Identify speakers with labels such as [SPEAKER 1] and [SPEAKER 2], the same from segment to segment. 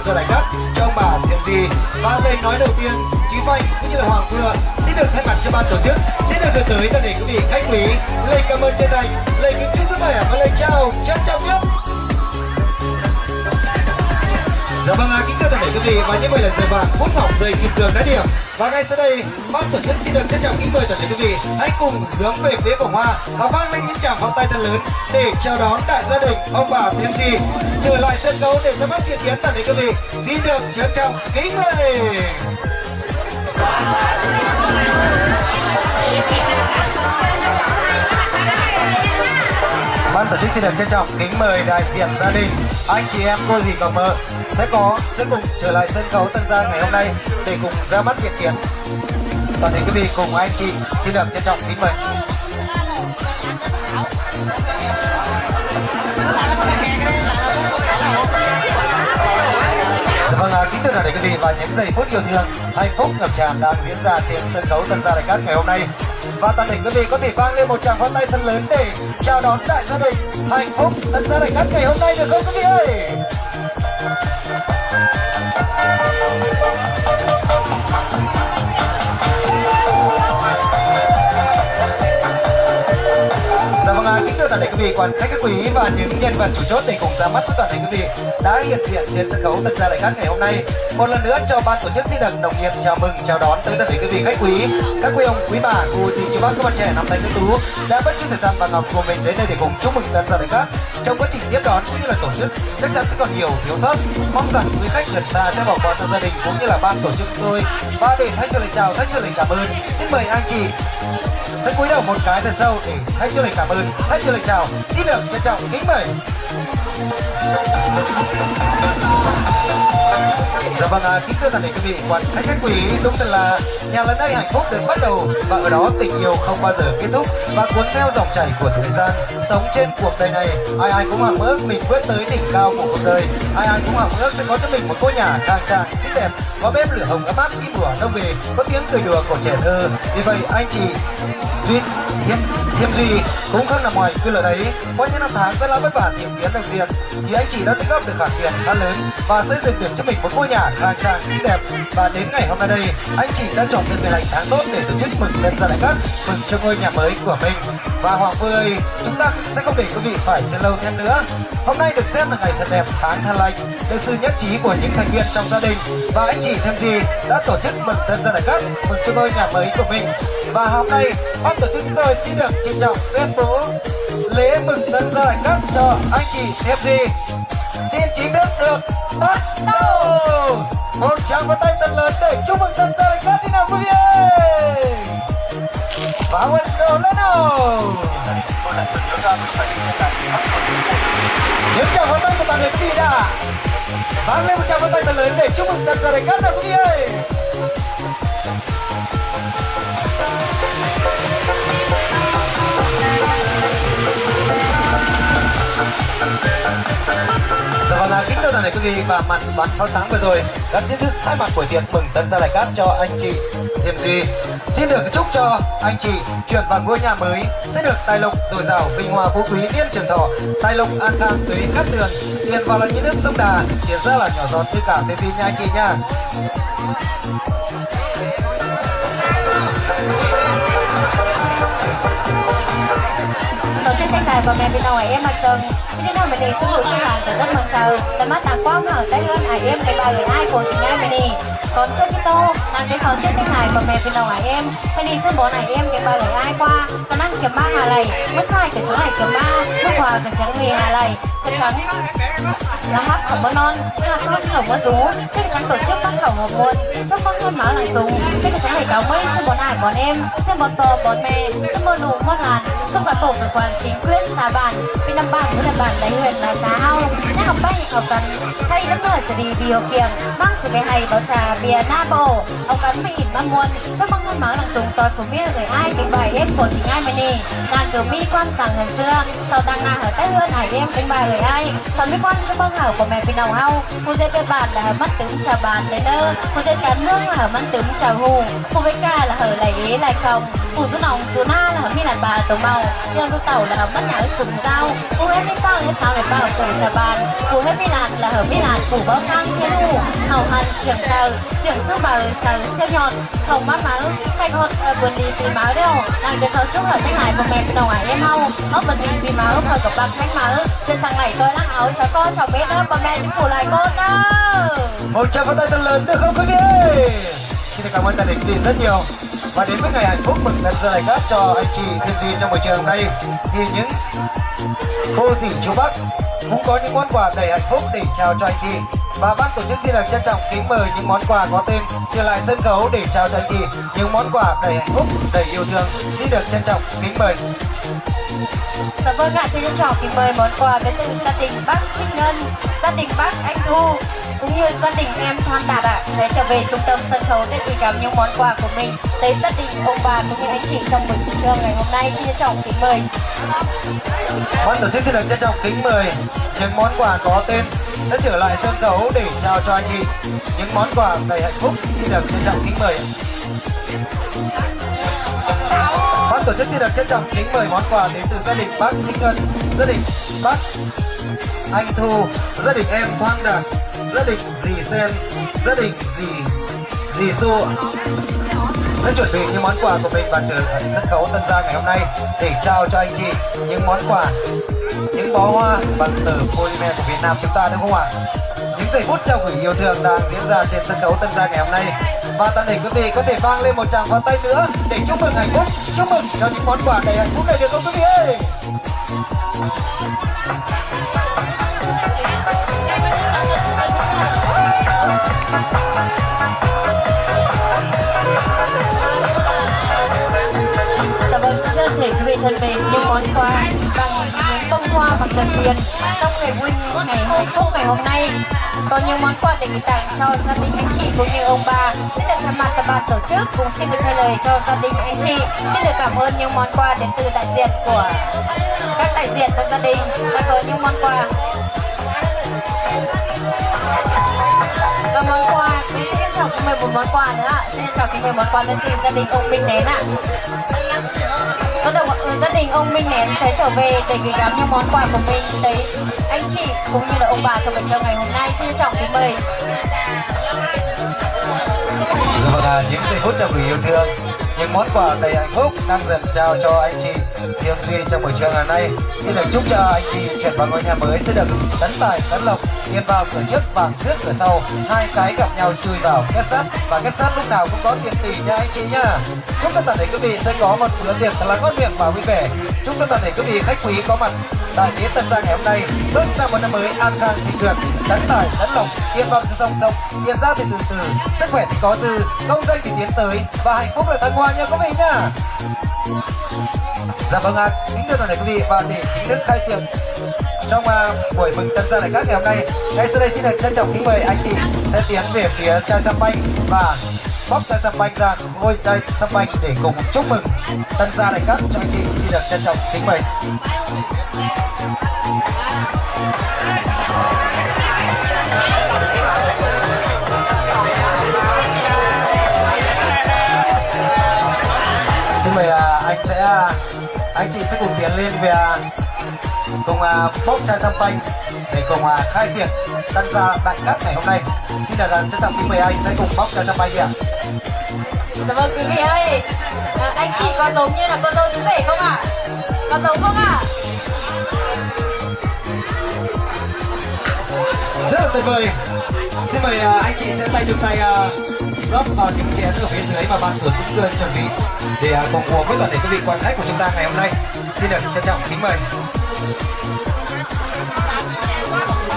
[SPEAKER 1] gia đại cát cho ông bà Thiêm Di. Và lời nói đầu tiên, Chí Phanh cũng như là Hoàng Phương xin được thay mặt cho ban tổ chức xin được gửi tới toàn thể quý vị khách quý lời cảm ơn chân thành, lời kính chúc sức khỏe và lời chào trân trọng nhất. Dạ vâng, kính thưa toàn thể quý vị, và như vậy là giờ vàng phút ngọc dây kim cương đã điểm. Và ngay sau đây, ban tổ chức xin được trân trọng kính mời toàn thể quý vị hãy cùng hướng về phía cổng hoa và vang lên những tràng pháo tay thật lớn để chào đón đại gia đình ông bà Thiêm Di trở lại sân khấu để ra mắt diễn tiến. Toàn thể quý vị xin được trân trọng kính mời. Ban tổ chức xin được trân trọng kính mời đại diện gia đình, anh chị em, cô dì, cậu mợ sẽ cùng trở lại sân khấu Tân Gia ngày hôm nay để cùng ra mắt diễn tiến. Toàn thể quý vị cùng anh chị xin được trân trọng kính mời. Dạ vâng, kính thưa toàn thể quý vị, và những giây phút yêu thương, hạnh phúc ngập tràn đang diễn ra trên sân khấu Tân Gia Đại Cát ngày hôm nay. Và toàn thể quý vị có thể vang lên một tràng pháo tay thật lớn để chào đón đại gia đình hạnh phúc Tân Gia Đại Cát ngày hôm nay được không quý vị ơi? Dạ vâng, kính thưa toàn thể quý vị, quan khách quý và những nhân vật chủ chốt để cùng ra mắt với toàn thể quý vị đã hiện diện trên sân khấu Tân Gia Đại Cát ngày hôm nay. Một lần nữa cho ban tổ chức xin được nồng nhiệt chào mừng, chào đón tới toàn thể quý vị khách quý, các quý ông, quý bà, cô dì, chú bác, các bạn trẻ năm nay ưu tú đã bất chút thời gian và ngọc của mình đến đây để cùng chúc mừng Tân Gia Đại Cát. Trong quá trình tiếp đón cũng như là tổ chức chắc chắn sẽ còn nhiều thiếu sót, mong rằng quý khách gần xa sẽ bỏ qua cho gia đình cũng như là ban tổ chức tôi. Và để thay cho lời chào, thay cho lời cảm ơn, xin mời anh chị sẽ cúi đầu một cái thật sâu để thay cho lời cảm ơn, thay cho lời chào, xin được trân trọng kính mời. Dạ vâng, kính thưa toàn thể quý vị, quan khách quý, đúng thật là nhà lần đây hạnh phúc được bắt đầu và ở đó tình yêu không bao giờ kết thúc và cuốn theo dòng chảy của thời gian. Sống trên cuộc đời này, ai ai cũng hằng ước mình vươn tới đỉnh cao của cuộc đời, ai ai cũng hằng ước sẽ có cho mình một ngôi nhà khang trang xinh đẹp, có bếp lửa hồng ấm áp khi mùa đông về, có tiếng cười đùa của trẻ thơ. Vì vậy anh chị Thiêm Duy cũng không nằm ngoài quy luật ấy. Qua những năm tháng rất là vất vả tìm kiếm đồng tiền thì anh chị đã tích góp được khoản tiền khá lớn và xây dựng được cho mình một ngôi nhà khang trang xinh đẹp. Và đến ngày hôm nay đây, anh chị đã chọn được ngày lành tháng tốt để tổ chức mừng Tân Gia Đại Cát, mừng cho ngôi nhà mới của mình. Và Hoàng Phương ơi, chúng ta sẽ không để quý vị phải chờ lâu thêm nữa. Hôm nay được xem là ngày thật đẹp, tháng thật lành, được sự nhất trí của những thành viên trong gia đình và anh chị Thiêm Duy đã tổ chức mừng Tân Gia Đại Cát, mừng cho ngôi nhà mới của mình. Và hôm nay ban tổ chức chúng tôi xin được trân trọng tuyên bố lễ mừng Tân Gia Đại Cát cho anh chị Thiêm Duy xin chính thức được bắt đầu. Một tràng pháo tay thật lớn để chúc mừng Tân Gia Đại Cát đi nào quý vị ơi. Và quân đồ lên nào. Những tràng pháo tay của toàn thể quý vị đã vang lên một tràng pháo tay thật lớn để chúc mừng Tân Gia Đại Cát nào quý vị ơi. Dạ vâng, kính thưa toàn thể quý vị, và màn bắn pháo sáng vừa rồi đã chính thức khai mạc buổi tiệc mừng Tân Gia Đại Cát cho anh chị Thiêm Duy. Xin được chúc cho anh chị chuyển vào ngôi nhà mới sẽ được tài lộc dồi dào, vinh hoa phú quý, niên trường thọ, tài lộc an khang, tuế cát tường, tiền vào là như nước sông Đà, tiền ra là nhỏ giọt như cả baby nha anh chị nha.
[SPEAKER 2] Tổ chức tranh tài vào mẹ bên ngoài em mặt cần như nào mình đi xuống núi sinh hoạt rất mong chờ tầm mắt tàng quang ở tay hơn ai em cái bài người ai của tình ai mình đi còn chơi cái tô nàng cái phòng chơi tranh tài vào mẹ bên ngoài em mình đi sân bóng này em cái bài người ai qua còn đang chấm ba hà lầy mất sai cái chỗ này chấm ba lúc hòa cái trắng mì hà lầy cái trắng là hát khẩu mơ non là hát khẩu mơ rú cái trắng tổ chức bắt khẩu một muôn trong con thôn máu này dùng cái trắng này cáo mấy sân bóng này bọn em sân bóng to bọn mẹ sân mơ nụ mất làn sân bóng tổ cơ quan chính quyền xã bản vì năm bản của bản đại huyện là xã hao nhà học bay học cần hay đất nơi sẽ đi vì học kiềng mang sự về hay báo trà bìa na bộ ông cắn bị ít mong muốn trong con thôn máu là dùng toàn của biết người ai cái bài em của tình ai mày nè ngàn cử mi quan rằng ngày xưa sau đang nga ở tay hơn hải em cái bài người ai còn mi quan cho con hảo của mẹ bên đầu hao cô dây cái bản là mất tướng chào bàn đến nơi cô dây cán nước là mất tướng chào hù cô với ca là hở lấy ý lại không phù tu nòng tu na là mi là bà tổ màu nhưng tu tàu là bất nhã sừng dao phù hết mi sao hết sao để bảo cổ trà bàn phù hết mi là hở mi lạt phù bao khang thiên hù hầu hằn trưởng sư bà sờ siêu nhọn hồng má má thay con buồn đi vì máu đeo nàng để thấu chúc ở thanh hải một mẹ đầu hải em hâu ốc buồn đi vì máu phở của bạc thanh máu trên sang này tôi lắc áo cho con cho bé nữa bà mẹ những phủ lại con đâu.
[SPEAKER 1] Một tràng pháo tay thật lớn được không quý vị? Xin cảm ơn gia đình quý vị rất nhiều. Và đến với ngày hạnh phúc mừng lần giờ này các cho anh chị Thiên Duy trong buổi trường hôm nay thì những cô dì chú bác cũng có những món quà đầy hạnh phúc để trao cho anh chị. Và ban tổ chức xin được trân trọng kính mời những món quà có tên trở lại sân khấu để trao cho anh chị những món quà đầy hạnh phúc, đầy yêu thương. Xin được trân trọng kính mời.
[SPEAKER 2] Dạ vâng ạ, xin trân trọng kính mời món quà đến từ gia đình bác Trinh Ngân, gia đình bác Anh Thu cũng như gia đình em Thoan Đạt ạ. Sẽ trở về trung tâm sân khấu để gửi gắm những món quà của mình tới gia đình ông bà cũng như anh chị trong buổi trưa ngày hôm nay. Xin trân trọng kính mời.
[SPEAKER 1] Ban tổ chức xin được trân trọng kính mời những món quà có tên sẽ trở lại sân khấu để trao cho anh chị những món quà đầy hạnh phúc. Xin được trân trọng kính mời. Ban tổ chức xin được trân trọng kính mời món quà đến từ gia đình bác Thích Ngân, gia đình bác Anh Thu, gia đình em Thoan Đạt, gia đình dì Sen, gia đình dì Su sẽ chuẩn bị những món quà của mình và trở lại sân khấu Tân Gia ngày hôm nay để trao cho anh chị những món quà, những bó hoa bằng từ polymer của Việt Nam chúng ta đúng không ạ? Những giây phút trao gửi yêu thương đang diễn ra trên sân khấu Tân Gia ngày hôm nay. Và toàn thể quý vị có thể vang lên một tràng pháo tay nữa để chúc mừng hạnh phúc, chúc mừng cho những món quà đầy hạnh phúc này được không quý vị ơi?
[SPEAKER 2] Dạ vâng, thưa thể quý vị thân mến, những món quà bằng những bông hoa bằng tờ tiền trong ngày vui ngày hạnh phúc ngày hôm nay. Còn những món quà để gửi tặng cho gia đình anh chị cũng như ông bà xin được thay mặt cho ban tổ chức cũng xin được thay lời cho gia đình anh chị. Xin được cảm ơn những món quà đến từ đại diện của các đại diện trong gia đình đã có những món quà. Và món quà xin trân trọng kính mời một món quà nữa ạ. Xin trân trọng kính mời món quà đến từ gia đình ông Minh Nén ạ. Bắt đầu gia đình ông Minh Nén sẽ trở về để gửi gắm những món quà của mình tới anh chị cũng như là ông bà trong buổi trưa ngày hôm nay. Xin trân trọng kính mời.
[SPEAKER 1] Vâng, những giây phút trao gửi yêu thương, những món quà đầy hạnh phúc đang dần trao cho anh chị Thiêm Duy trong buổi trưa ngày hôm nay. Xin được chúc cho anh chị chuyển vào ngôi nhà mới sẽ được tấn tài tấn lộc, tiền vào cửa trước vàng trước cửa sau, hai cái gặp nhau chui vào kết sắt và kết sắt lúc nào cũng có tiền tỷ nha anh chị nhá. Chúc tất toàn thể quý vị sẽ có một bữa tiệc thật là ngon miệng và vui vẻ. Chúc tất toàn thể quý vị khách quý có mặt tại Yến Tân Gia ngày hôm nay bước sang một năm mới an khang thịnh vượng, tấn tài tấn lộc, tiền vào thì song song, tiền ra thì từ từ, sức khỏe thì có dư, công danh thì tiến tới và hạnh phúc là thăng hoa nha quý vị nhá. Dạ vâng ạ, kính thưa toàn thể quý vị, và để chính thức khai tiệc trong buổi mừng Tân Gia này các ngày hôm nay, ngay sau đây xin được trân trọng kính mời anh chị sẽ tiến về phía chai champagne và bóc chai champagne ra ngôi chai champagne để cùng chúc mừng Tân Gia này các cho anh chị. Xin được trân trọng kính mời. Xin mời anh chị sẽ cùng tiến lên về cùng bốc chai champagne để cùng khai tiệc Tân Gia đại cát ngày hôm nay. Xin được trân trọng kính mời anh sẽ cùng bốc chai champagne đi ạ.
[SPEAKER 2] Dạ vâng quý vị ơi, anh chị có giống như là con dâu chú rể không ạ? Có giống không ạ?
[SPEAKER 1] Rất là tuyệt vời. Xin mời anh chị sẽ tay chung tay rót vào những chén ở phía dưới và ban tổ chức chuẩn bị để cùng uống với toàn thể quý vị quan khách của chúng ta ngày hôm nay. Xin được trân trọng kính mời.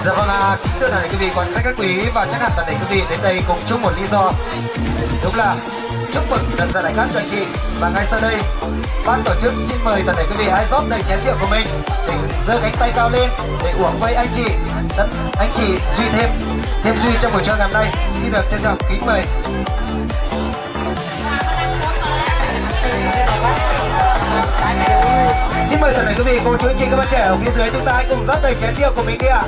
[SPEAKER 1] Dạ vâng, kính thưa toàn thể quý vị quan khách các quý, và chắc hẳn toàn thể quý vị đến đây cùng chung một lý do, đúng là chúc mừng Tân Gia đại cát cho anh chị. Và ngay sau đây ban tổ chức xin mời toàn thể quý vị hãy rót đầy chén rượu của mình để giơ cánh tay cao lên để uống với anh chị Duy Thêm Duy trong buổi trưa ngày hôm nay. Xin được trân trọng kính mời. Xin mời toàn thể quý vị, cô chú anh chị, các bạn trẻ ở phía dưới chúng ta hãy cùng rót đầy chén rượu của mình đi ạ,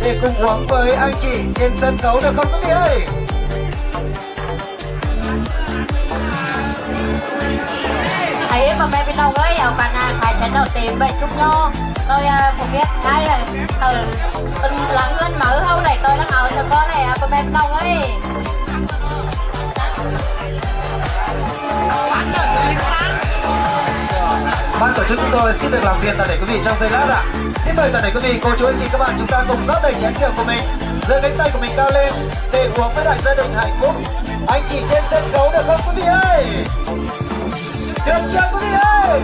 [SPEAKER 1] để cùng uống với anh chị trên sân khấu được không quý vị ơi?
[SPEAKER 2] bà mẹ bên đâu ấy ở phần phải chén đầu tìm vậy chút nhau tôi không biết ngay là từ lắng ngân mở hâu này tôi đang ở cho con này bà mẹ bên đâu ấy.
[SPEAKER 1] Ban tổ chức chúng tôi xin được làm phiền toàn thể quý vị trong giây lát ạ. Xin mời toàn thể quý vị, cô chú anh chị các bạn chúng ta cùng rót đầy chén rượu của mình, giơ cánh tay của mình cao lên để uống với đại gia đình hạnh phúc. Anh chị trên sân khấu được không quý vị ơi? Được chưa quý vị ơi?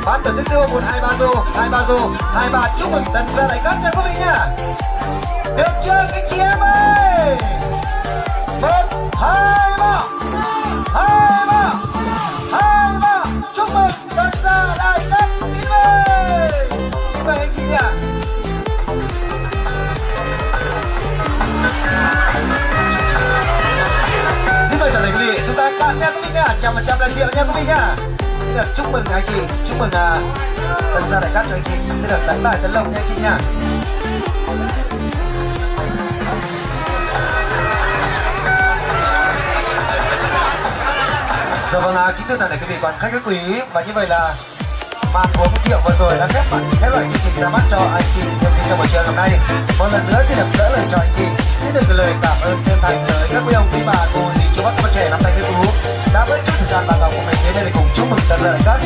[SPEAKER 1] Ban tổ chức siêu một hai ba chúc mừng tần gia đại cát nha quý vị nha. Được chưa các chị em ơi? 1, 2, 3 chúc mừng tần gia đại cát. Xin mời anh chị ạ. Xin mời toàn thể quý vị, chúng ta cạn nha quý vị nha, 100% là rượu nha quý vị nha. Xin được chúc mừng anh chị, chúc mừng tần gia đại cát cho anh chị. Xin được tấn tài tấn lộc nha anh chị nha. Dạ vâng, kính thưa toàn thể quý vị quan khách các quý, và như vậy là màn uống rượu vừa rồi đã khép lại chương trình ra mắt cho anh chị trong buổi trưa hôm nay. Một lần nữa xin được gỡ lời cho anh chị, xin được gửi lời cảm ơn chân thành tới các quý ông quý bà cô dì chú bác các bạn trẻ năm nay tươi tú đã bớt chút thời gian bàn ngọc của mình đến đây để cùng chúc mừng tần gia đại cát.